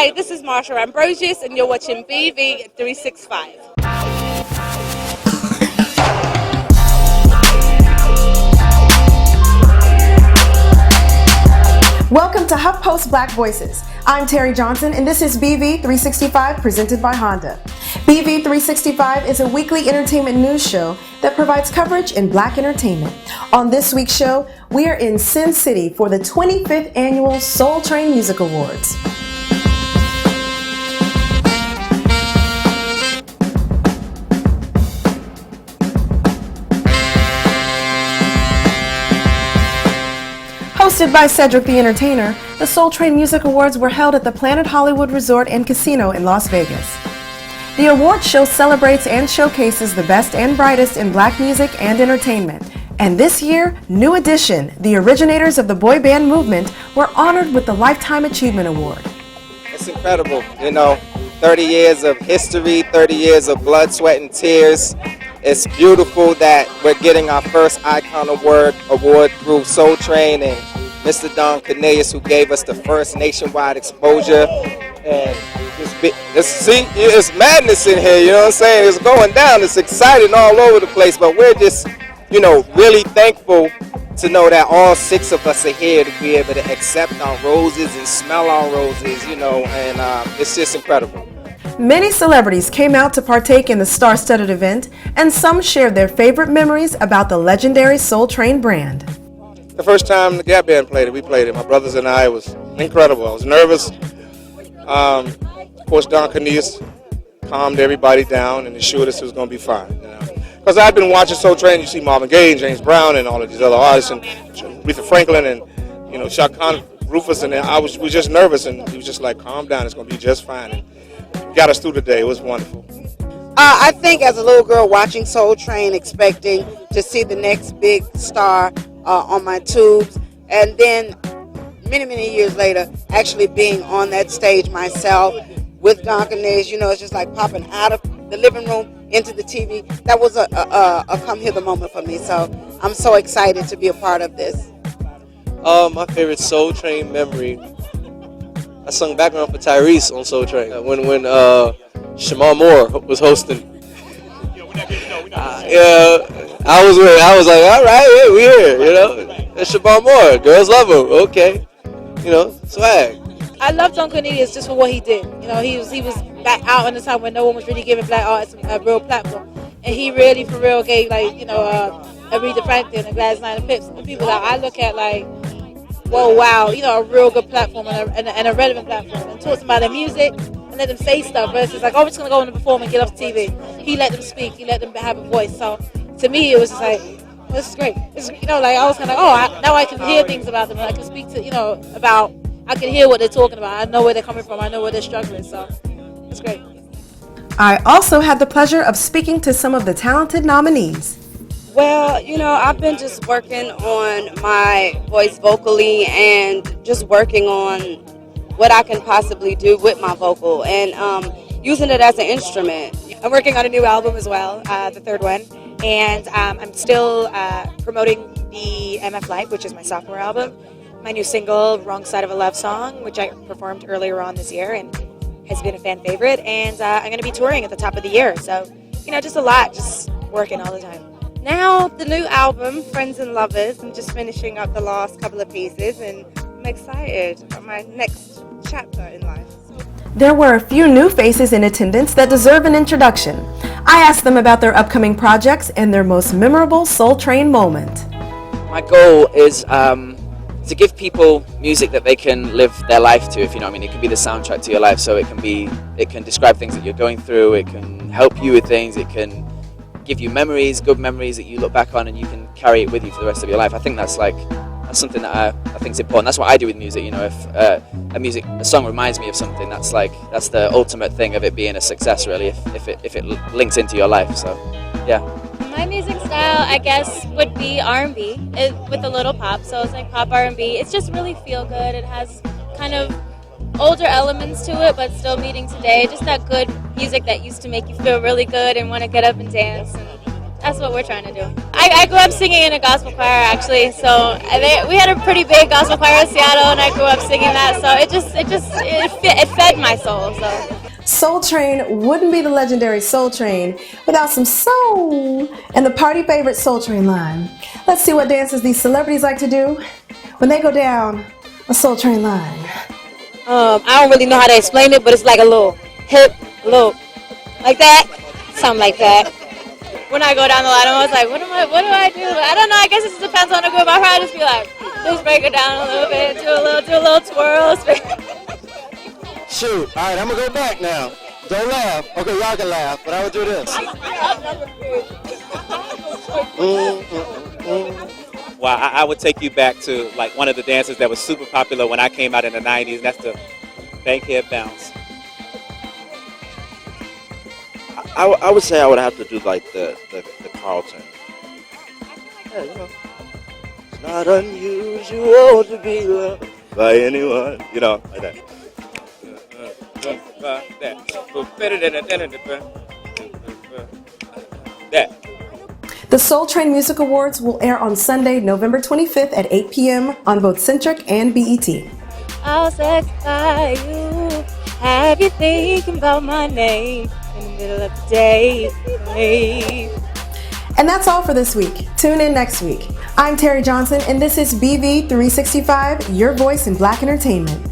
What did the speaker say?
Hey, this is MARSHA AMBROISSES, and you're watching BV365. Welcome to HuffPost Black Voices. I'm Terry Johnson, and this is BV365 presented by Honda. BV365 is a weekly entertainment news show that provides coverage in Black entertainment. On this week's show, we are in Sin City for the 25th Annual Soul Train Music Awards. Hosted by Cedric the Entertainer, the Soul Train Music Awards were held at the Planet Hollywood Resort and Casino in Las Vegas. The award show celebrates and showcases the best and brightest in Black music and entertainment. And this year, new edition, the originators of the boy band movement were honored with the Lifetime Achievement Award. It's incredible, 30 years of history, 30 years of blood, sweat, and tears. It's beautiful that we're getting our first Icon Award through Soul Train and Mr. Don Cornelius, who gave us the first nationwide exposure. And it's madness in here, you know what I'm saying? It's going down, it's exciting all over the place, but we're just, really thankful to know that all 6 of us are here to be able to accept our roses and smell our roses, and it's just incredible. Many celebrities came out to partake in the star-studded event, and some shared their favorite memories about the legendary Soul Train brand. The first time the Gap Band played it, we played it. My brothers and I, it was incredible. I was nervous. Of course, Don Cornelius calmed everybody down and assured us it was going to be fine. Because I've been watching Soul Train, you see Marvin Gaye and James Brown and all of these other artists, and Aretha Franklin and Shaka Khan, Rufus, and I was just nervous, and he was just like, calm down, it's going to be just fine. And got us through the day. It was wonderful. I think as a little girl watching Soul Train, expecting to see the next big star on my tubes, and then many years later actually being on that stage myself with Don Cornelius, it's just like popping out of the living room into the TV. That was a come hither moment for me, so I'm so excited to be a part of this. My favorite Soul Train memory, I sung background for Tyrese on Soul Train when Shamar Moore was hosting. I was like, all right, yeah, we here, It's Shamar Moore, girls love him, okay, swag. I love Don Cornelius just for what he did. He was back out in the time when no one was really giving Black artists a real platform, and he really, for real, gave Aretha Franklin and Gladys Knight and Pips and people that I look at like, whoa, wow, a real good platform and a relevant platform, and taught them about their music and let them say stuff versus like, oh, we're just gonna go on and perform and get off the TV. He let them speak, he let them have a voice. So to me, it was just like, this is great. It's, I was kind of like, now I can hear things about them, and I can speak to, I can hear what they're talking about. I know where they're coming from. I know where they're struggling. So it's great. I also had the pleasure of speaking to some of the talented nominees. Well, I've been just working on my voice vocally and just working on what I can possibly do with my vocal and using it as an instrument. I'm working on a new album as well, the 3rd one, and I'm still promoting the MF Life, which is my sophomore album. My new single, Wrong Side of a Love Song, which I performed earlier on this year and has been a fan favorite. And I'm going to be touring at the top of the year. So, just a lot, just working all the time. Now, the new album, Friends and Lovers. I'm just finishing up the last couple of pieces, and I'm excited about my next chapter in life. There were a few new faces in attendance that deserve an introduction. I asked them about their upcoming projects and their most memorable Soul Train moment. My goal is to give people music that they can live their life to, if you know what I mean. It can be the soundtrack to your life, so it can describe things that you're going through, it can help you with things, it can give you memories, good memories that you look back on and you can carry it with you for the rest of your life. I think that's something that I think is important. That's what I do with music, if a song reminds me of something, that's the ultimate thing of it being a success, really, if it links into your life. So yeah. My music style, I guess, would be R&B with a little pop. So it's like pop R&B. It's just really feel good. It has kind of older elements to it, but still meeting today. Just that good music that used to make you feel really good and want to get up and dance. And That's what we're trying to do. I grew up singing in a gospel choir, actually. So we had a pretty big gospel choir in Seattle, and I grew up singing that. So it fed my soul. So. Soul Train wouldn't be the legendary Soul Train without some soul and the party favorite Soul Train line. Let's see what dances these celebrities like to do when they go down a Soul Train line. I don't really know how to explain it, but it's like a little hip, a little like that, something like that. When I go down the line, I was like, what do I do? I don't know. I guess it just depends on the group. I'll probably just be like, just break it down a little bit, do a little twirl. Shoot, all right, I'm gonna go back now. Don't laugh. Okay, y'all can laugh, but I would do this. Well, I would take you back to like one of the dances that was super popular when I came out in the 90s, and that's the bankhead bounce. I would say I would have to do like the Carlton. Yeah, you know, it's not unusual to be loved by anyone. You know, like that. The Soul Train Music Awards will air on Sunday, November 25th at 8 p.m. on both Centric and BET. I'll satisfy you, have you thinking about my name in the middle of the day. And that's all for this week. Tune in next week. I'm Terry Johnson, and this is BV365, your voice in Black entertainment.